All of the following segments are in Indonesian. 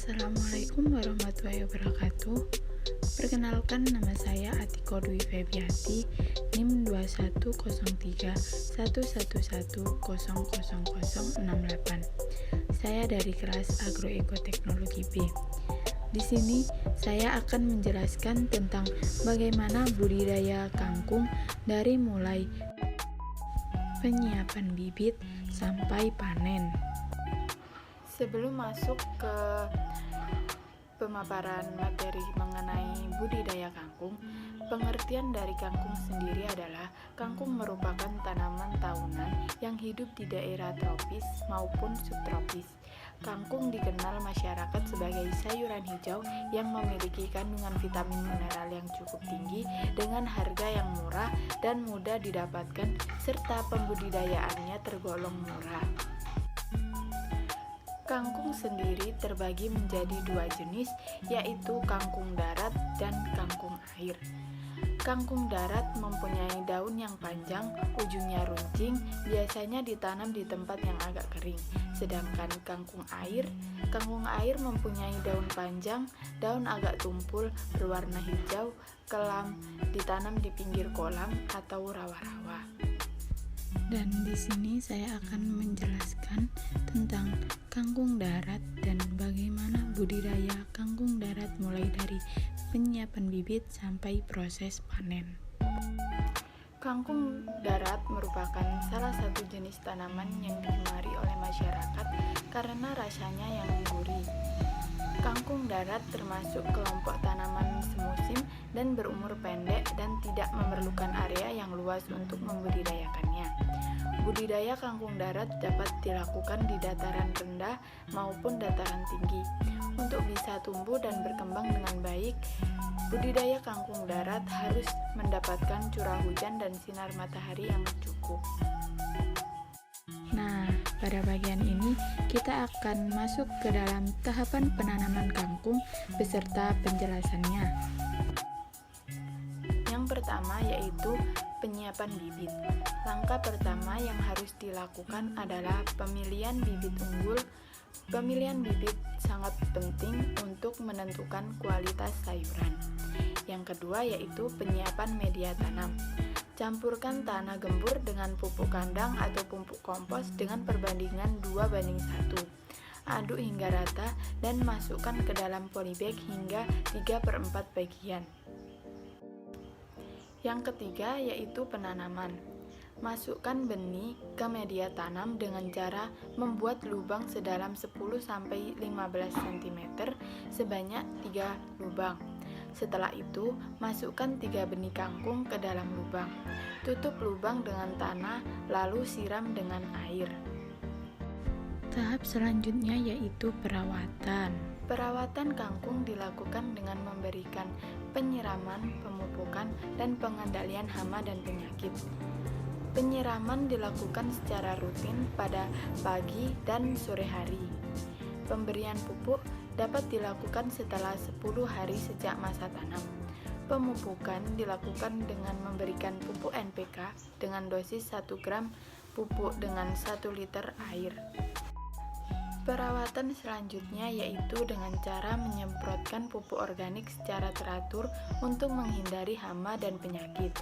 Assalamualaikum warahmatullahi wabarakatuh. Perkenalkan, nama saya Atiko Dwi Febiati, NIM 210311100068. Saya dari kelas Agroekoteknologi B. Di sini saya akan menjelaskan tentang bagaimana budidaya kangkung dari mulai penyiapan bibit sampai panen. Sebelum masuk ke pemaparan materi mengenai budidaya kangkung, pengertian dari kangkung sendiri adalah kangkung merupakan tanaman tahunan yang hidup di daerah tropis maupun subtropis. Kangkung dikenal masyarakat sebagai sayuran hijau yang memiliki kandungan vitamin mineral yang cukup tinggi dengan harga yang murah dan mudah didapatkan serta pembudidayaannya tergolong murah. Kangkung sendiri terbagi menjadi dua jenis, yaitu kangkung darat dan kangkung air. Kangkung darat mempunyai daun yang panjang, ujungnya runcing, biasanya ditanam di tempat yang agak kering. Sedangkan kangkung air mempunyai daun panjang, daun agak tumpul, berwarna hijau, kelam, ditanam di pinggir kolam atau rawa-rawa. Dan di sini saya akan menjelaskan tentang kangkung darat dan bagaimana budidaya kangkung darat mulai dari penyiapan bibit sampai proses panen. Kangkung darat merupakan salah satu jenis tanaman yang digemari oleh masyarakat karena rasanya yang gurih. Kangkung darat termasuk kelompok tanaman semusim dan berumur pendek dan tidak memerlukan area yang luas untuk membudidayakannya. Budidaya kangkung darat dapat dilakukan di dataran rendah maupun dataran tinggi. Untuk bisa tumbuh dan berkembang dengan baik, budidaya kangkung darat harus mendapatkan curah hujan dan sinar matahari yang cukup. Nah, pada bagian ini kita akan masuk ke dalam tahapan penanaman kangkung beserta penjelasannya. Yang pertama yaitu penyiapan bibit. Langkah pertama yang harus dilakukan adalah pemilihan bibit unggul. Pemilihan bibit sangat penting untuk menentukan kualitas sayuran. Yang kedua yaitu penyiapan media tanam. Campurkan tanah gembur dengan pupuk kandang atau pupuk kompos dengan perbandingan 2:1. Aduk hingga rata dan masukkan ke dalam polybag hingga 3/4 bagian. Yang ketiga yaitu penanaman. Masukkan benih ke media tanam dengan cara membuat lubang sedalam 10-15 cm sebanyak 3 lubang. Setelah itu, masukkan 3 benih kangkung ke dalam lubang. Tutup lubang dengan tanah, lalu siram dengan air. Tahap selanjutnya yaitu perawatan. Perawatan kangkung dilakukan dengan memberikan penyiraman, pemupukan, dan pengendalian hama dan penyakit. Penyiraman dilakukan secara rutin pada pagi dan sore hari. Pemberian pupuk dapat dilakukan setelah 10 hari sejak masa tanam. Pemupukan dilakukan dengan memberikan pupuk NPK dengan dosis 1 gram pupuk dengan 1 liter air. Perawatan selanjutnya yaitu dengan cara menyemprotkan pupuk organik secara teratur untuk menghindari hama dan penyakit.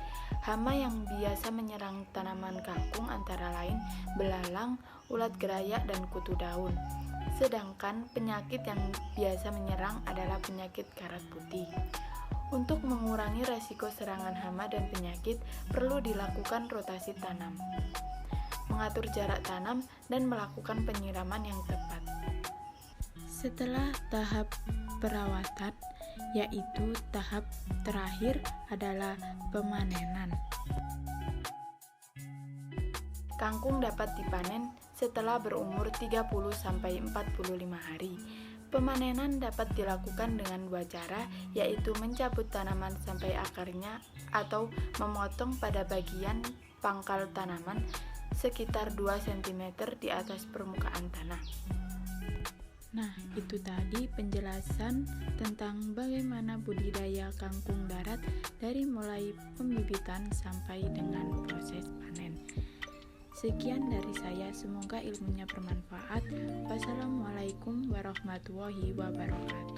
Hama yang biasa menyerang tanaman kangkung antara lain belalang, ulat gerayak, dan kutu daun. Sedangkan penyakit yang biasa menyerang adalah penyakit karat putih. Untuk mengurangi resiko serangan hama dan penyakit, perlu dilakukan rotasi tanam, mengatur jarak tanam, dan melakukan penyiraman yang tepat. Setelah tahap perawatan, yaitu tahap terakhir adalah pemanenan. Kangkung dapat dipanen setelah berumur 30-45 hari. Pemanenan dapat dilakukan dengan 2 cara, yaitu mencabut tanaman sampai akarnya atau memotong pada bagian pangkal tanaman sekitar 2 cm di atas permukaan tanah. Nah, itu tadi penjelasan tentang bagaimana budidaya kangkung darat dari mulai pembibitan sampai dengan proses panen. Sekian dari saya, semoga ilmunya bermanfaat. Wassalamualaikum warahmatullahi wabarakatuh.